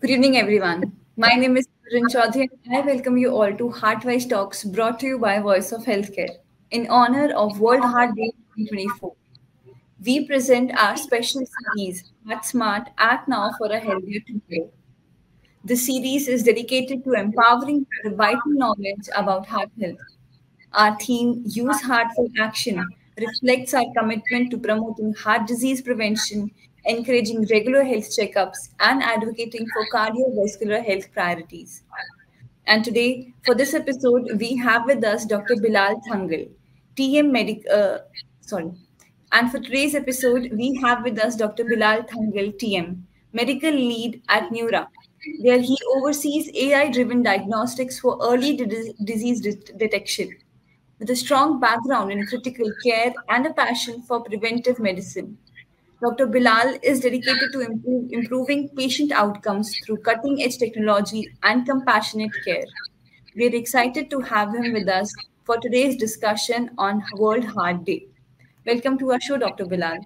Good evening, everyone. My name is Kiran Chaudhary, and I welcome you all to HeartWise Talks brought to you by Voice of Healthcare. In honor of World Heart Day 2024, we present our special series, Heart Smart, Act Now for a Healthier Tomorrow. This series is dedicated to empowering the vital knowledge about heart health. Our theme, Use Heart for Action, reflects our commitment to promoting heart disease prevention, encouraging regular health checkups, and advocating for cardiovascular health priorities. And today, for this episode, we have with us Dr. Bilal Thangal, TM Medic. Sorry. And for today's episode, we have with us Dr. Bilal Thangal, TM, medical lead at Neura, where he oversees AI-driven diagnostics for early disease detection. With a strong background in critical care and a passion for preventive medicine, Dr. Bilal is dedicated to improving patient outcomes through cutting edge technology and compassionate care. We are excited to have him with us for today's discussion on World Heart Day. Welcome to our show, Dr. Bilal.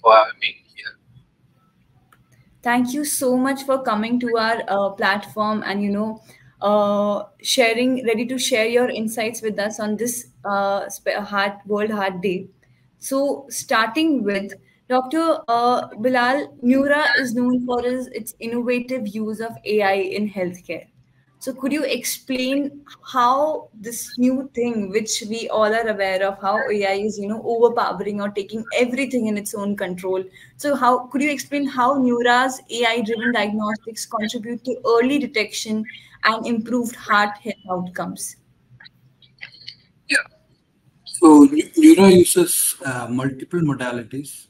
For having me here. Thank you so much for coming to our platform and sharing, ready to share your insights with us on this Heart World Heart Day. So, starting with Dr. Bilal, Neura is known for its innovative use of AI in healthcare. So, could you explain how this new thing, which we all are aware of, how AI is, overpowering or taking everything in its own control? So, how could you explain how Neura's AI-driven diagnostics contribute to early detection and improved heart health outcomes? Yeah. So Neuro uses multiple modalities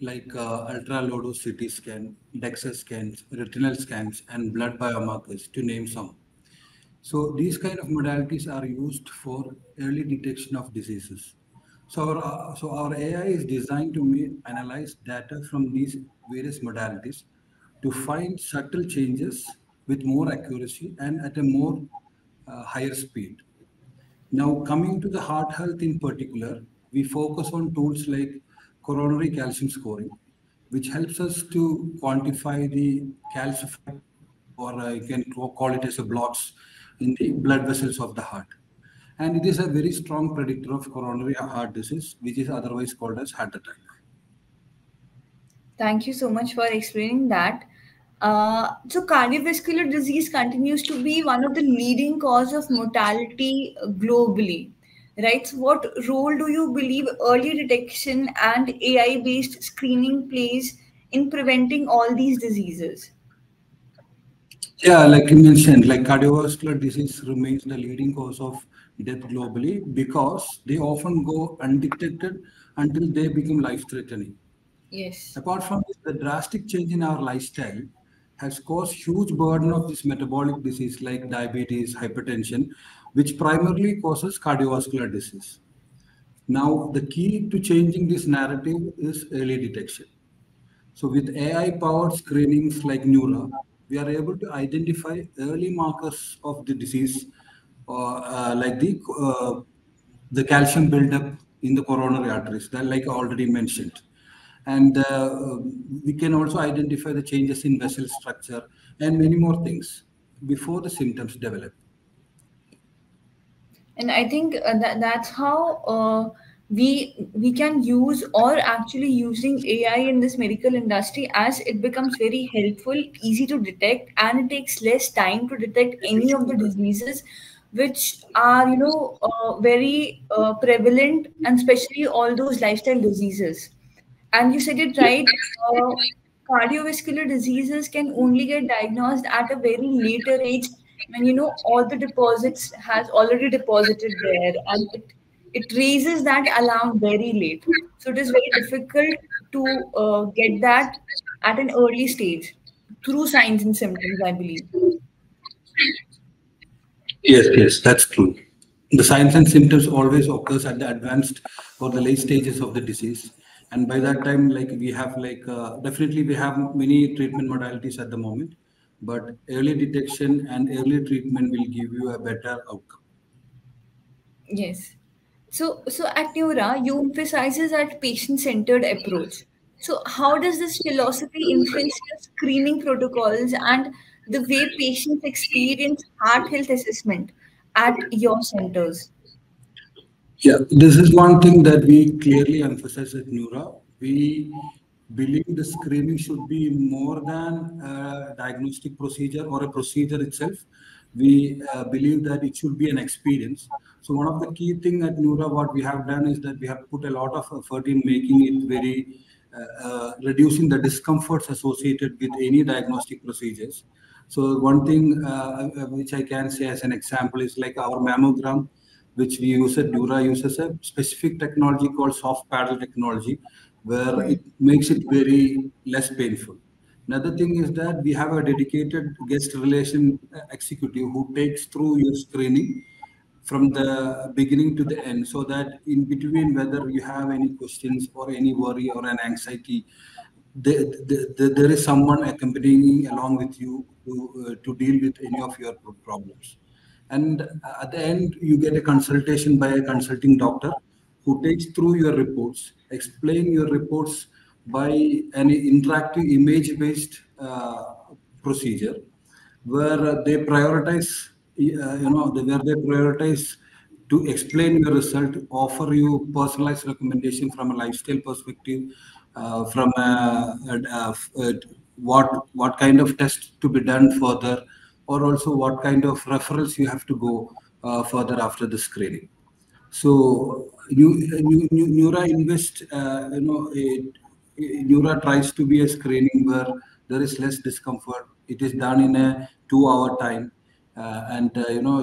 like ultra low dose CT scan, DEXA scans, retinal scans, and blood biomarkers, to name some. So these kind of modalities are used for early detection of diseases. So our AI is designed to analyze data from these various modalities to find subtle changes with more accuracy and at a more higher speed. Now, coming to the heart health in particular, we focus on tools like coronary calcium scoring, which helps us to quantify the calcified, or you can call it as a blocks in the blood vessels of the heart. And it is a very strong predictor of coronary heart disease, which is otherwise called as heart attack. Thank you so much for explaining that. So, cardiovascular disease continues to be one of the leading cause of mortality globally, right? So, what role do you believe early detection and AI-based screening plays in preventing all these diseases? Yeah, like you mentioned, like cardiovascular disease remains the leading cause of death globally because they often go undetected until they become life-threatening. Yes. Apart from this, the drastic change in our lifestyle has caused huge burden of this metabolic disease like diabetes, hypertension, which primarily causes cardiovascular disease. Now, the key to changing this narrative is early detection. So with AI-powered screenings like Neura, we are able to identify early markers of the disease, like the calcium buildup in the coronary arteries, that like I already mentioned. And we can also identify the changes in vessel structure and many more things before the symptoms develop. And I think that's how we can use or actually using AI in this medical industry as it becomes very helpful, easy to detect, and it takes less time to detect any of the diseases which are very prevalent, and especially all those lifestyle diseases. And you said it right. Cardiovascular diseases can only get diagnosed at a very later age when all the deposits has already deposited there, and it raises that alarm very late. So it is very difficult to get that at an early stage through signs and symptoms, I believe. Yes, yes, that's true. The signs and symptoms always occurs at the advanced or the late stages of the disease, and by that time, like we have definitely we have many treatment modalities at the moment, but early detection and early treatment will give you a better outcome. Yes. So at Neura, you emphasizes that patient-centered approach. So, how does this philosophy influence your screening protocols and the way patients experience heart health assessment at your centers? Yeah, this is one thing that we clearly emphasize at Neura. We believe the screening should be more than a diagnostic procedure or a procedure itself. We believe that it should be an experience. So one of the key thing at Neura, what we have done is that we have put a lot of effort in making it very reducing the discomforts associated with any diagnostic procedures. So one thing which I can say as an example is like our mammogram, which we use at Dura uses a specific technology called soft paddle technology, where Hmm. it makes it very less painful. Another thing is that we have a dedicated guest relation executive who takes through your screening from the beginning to the end, so that in between, whether you have any questions or any worry or an anxiety, there is someone accompanying along with you to deal with any of your problems. And at the end, you get a consultation by a consulting doctor who takes through your reports, explain your reports by an interactive image-based procedure where they prioritize, where they prioritize to explain your result, offer you personalized recommendation from a lifestyle perspective, from what kind of test to be done further, or also what kind of referrals you have to go further after the screening. So Neura Invest, Neura tries to be a screening where there is less discomfort. It is done in a 2 hour time, and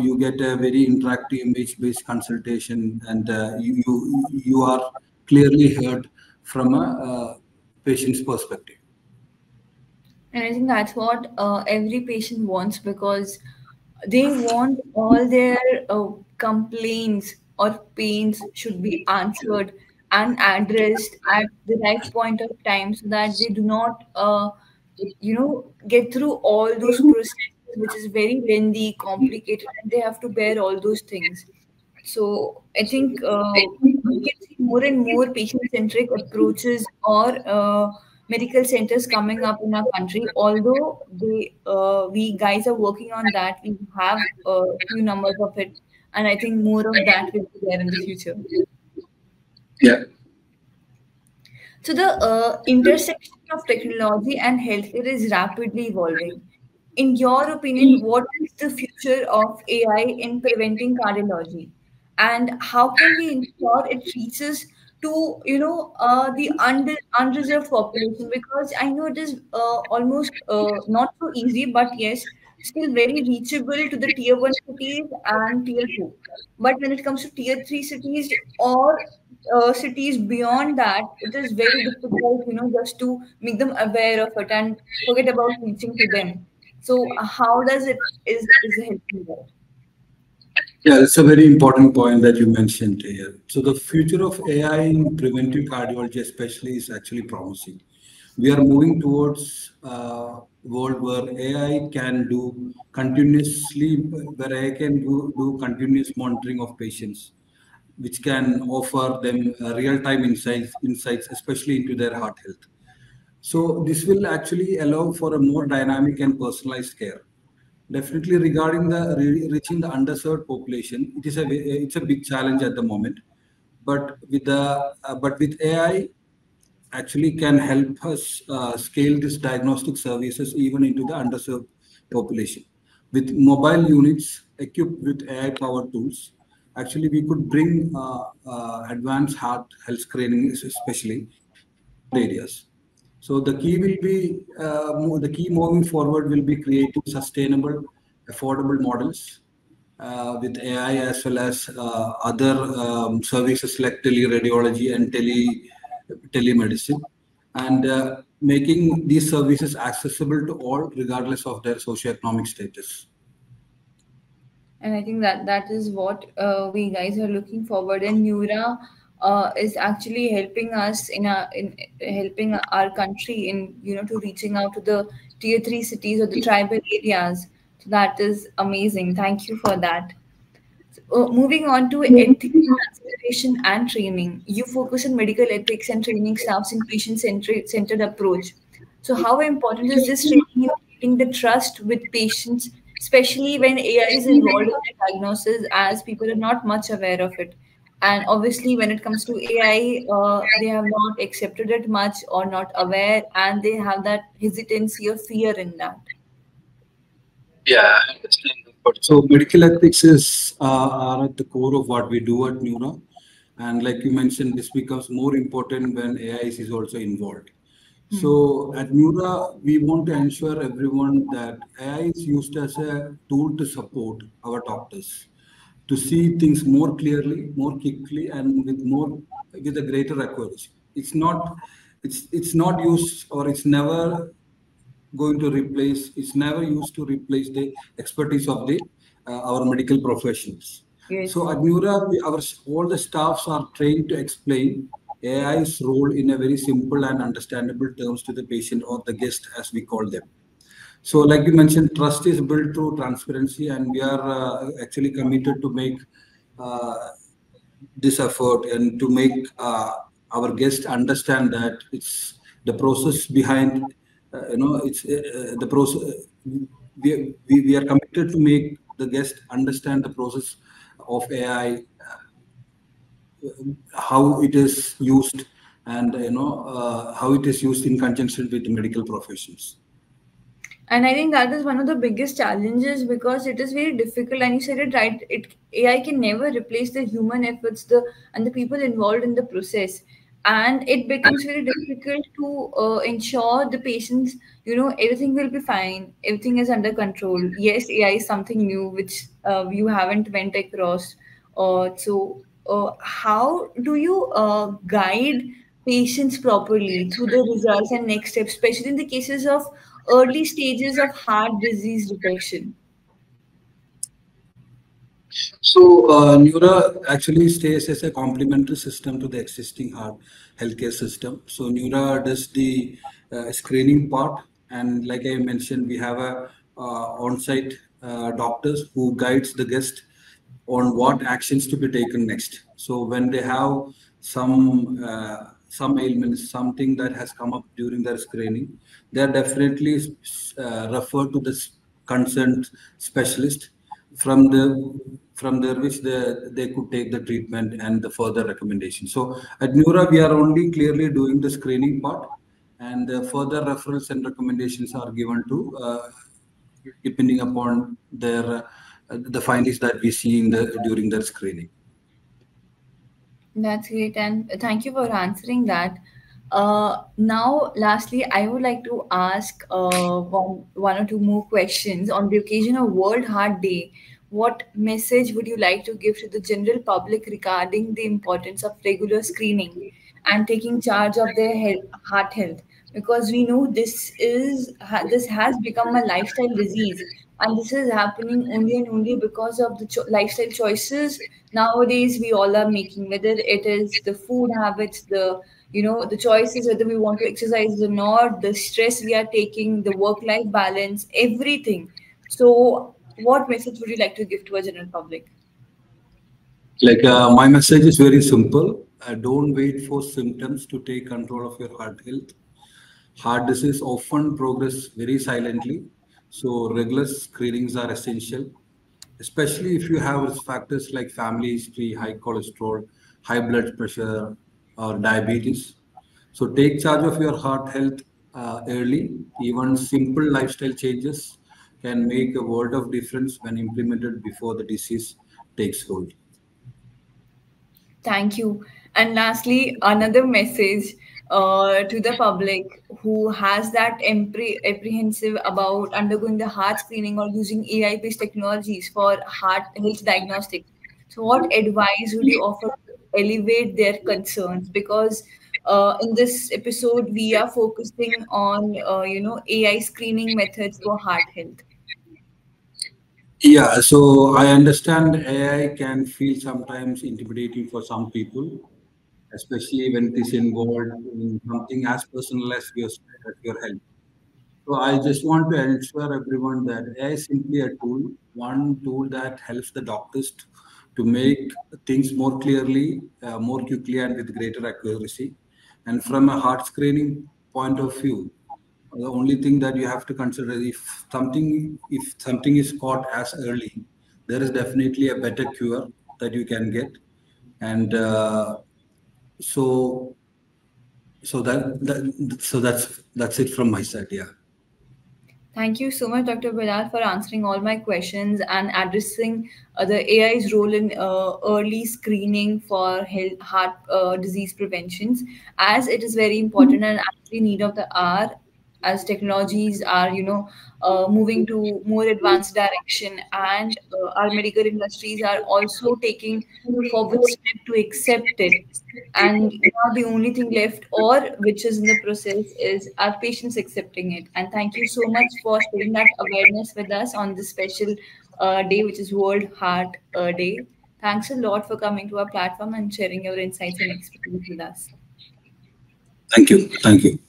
you get a very interactive image-based consultation, and you are clearly heard from a patient's perspective. And I think that's what every patient wants because they want all their complaints or pains should be answered and addressed at the right point of time so that they do not, get through all those processes, which is very lengthy, complicated, and they have to bear all those things. So I think we can see more and more patient-centric approaches or medical centers coming up in our country. Although we guys are working on that, we have a few numbers of it, and I think more of that will be there in the future. Yeah. So the intersection of technology and healthcare is rapidly evolving. In your opinion, what is the future of AI in preventing cardiology, and how can we ensure it reaches to the unreserved population? Because I know it is almost not so easy, but yes, still very reachable to the tier one cities and tier two. But when it comes to tier three cities or cities beyond that, it is very difficult, just to make them aware of it and forget about reaching to them. So, how does it is helping there? Yeah, it's a very important point that you mentioned here. So the future of AI in preventive cardiology, especially, is actually promising. We are moving towards a world where AI can do continuously, where AI can do continuous monitoring of patients, which can offer them real-time insights, especially into their heart health. So this will actually allow for a more dynamic and personalized care. Definitely regarding the reaching the underserved population, it's a big challenge at the moment. But with AI, actually can help us scale this diagnostic services even into the underserved population. With mobile units equipped with AI-powered tools, actually we could bring advanced heart health screening, especially in remote areas. So the key moving forward will be creating sustainable, affordable models with AI as well as other services like teleradiology and telemedicine, and making these services accessible to all regardless of their socioeconomic status. And I think that is what we guys are looking forward. And Neura is actually helping us in helping our country in to reaching out to the tier three cities or the tribal areas. So that is amazing. Thank you for that. Moving on to ethics, consideration, and training, you focus on medical ethics and training staffs in patient-centered approach. So, how important is this training in creating the trust with patients, especially when AI is involved in the diagnosis, as people are not much aware of it? And obviously, when it comes to AI, they have not accepted it much or not aware, and they have that hesitancy or fear in that. Yeah, I understand that part. So medical ethics is are at the core of what we do at Neura, and like you mentioned, this becomes more important when AI is also involved. So at Neura, we want to ensure everyone that AI is used as a tool to support our doctors to see things more clearly, more quickly, and with a greater accuracy. It's not used, or it's never going to replace, it's never used to replace the expertise of the our medical professionals. So Yes. at Neura, all the staffs are trained to explain AI's role in a very simple and understandable terms to the patient or the guest, as we call them. So, like you mentioned, trust is built through transparency, and we are actually committed to make uh, this effort and to make our guests understand that it's the process behind, it's the process. We are committed to make the guest understand the process of AI, how it is used, and how it is used in conjunction with the medical professions. And I think that is one of the biggest challenges because it is very difficult. And you said it right. It AI can never replace the human efforts, the and the people involved in the process, and it becomes very difficult to ensure the patients. Everything will be fine. Everything is under control. Yes, AI is something new which you haven't went across. How do you guide patients properly through the results and next steps, especially in the cases of early stages of heart disease detection? So, Neura actually stays as a complementary system to the existing heart healthcare system. So, Neura does the screening part, and like I mentioned, we have a on-site doctors who guides the guest on what actions to be taken next. So, when they have some ailments, something that has come up during their screening, they are definitely referred to the concerned specialist from there which they could take the treatment and the further recommendation. So at Neura, we are only clearly doing the screening part, and the further referrals and recommendations are given to depending upon their the findings that we see in the during their screening. That's great, and thank you for answering that. Now, lastly, I would like to ask one or two more questions. On the occasion of World Heart Day, what message would you like to give to the general public regarding the importance of regular screening and taking charge of their heart health? Because we know this has become a lifestyle disease, and this is happening only and only because of the lifestyle choices nowadays we all are making, whether it is the food habits, the choices, whether we want to exercise or not, the stress we are taking, the work life balance, everything. So what message would you like to give to a general public? Like my message is very simple. Don't wait for symptoms to take control of your heart health. Heart disease often progress very silently, so regular screenings are essential, especially if you have risk factors like family history, high cholesterol, high blood pressure, or diabetes. So take charge of your heart health early. Even simple lifestyle changes can make a world of difference when implemented before the disease takes hold. Thank you. And lastly, another message to the public who has that apprehensive about undergoing the heart screening or using AI-based technologies for heart health diagnostics. So, what advice would you offer to elevate their concerns? Because in this episode, we are focusing on AI screening methods for heart health. Yeah, so I understand AI can feel sometimes intimidating for some people, especially when it is involved in something as personal as your health. So I just want to ensure everyone that AI is simply a tool, one tool that helps the doctors to make things more clearly, more quickly, and with greater accuracy. And from a heart screening point of view, the only thing that you have to consider is if something is caught as early, there is definitely a better cure that you can get. And so that's it from my side. Yeah. Thank you so much, Dr. Bilal, for answering all my questions and addressing the AI's role in early screening for heart disease preventions, as it is very important and actually need of the hour, as technologies are, moving to more advanced direction, and our medical industries are also taking forward step to accept it. And now the only thing left, or which is in the process, is our patients accepting it. And thank you so much for sharing that awareness with us on this special day, which is World Heart Day. Thanks a lot for coming to our platform and sharing your insights and expertise with us. Thank you. Thank you.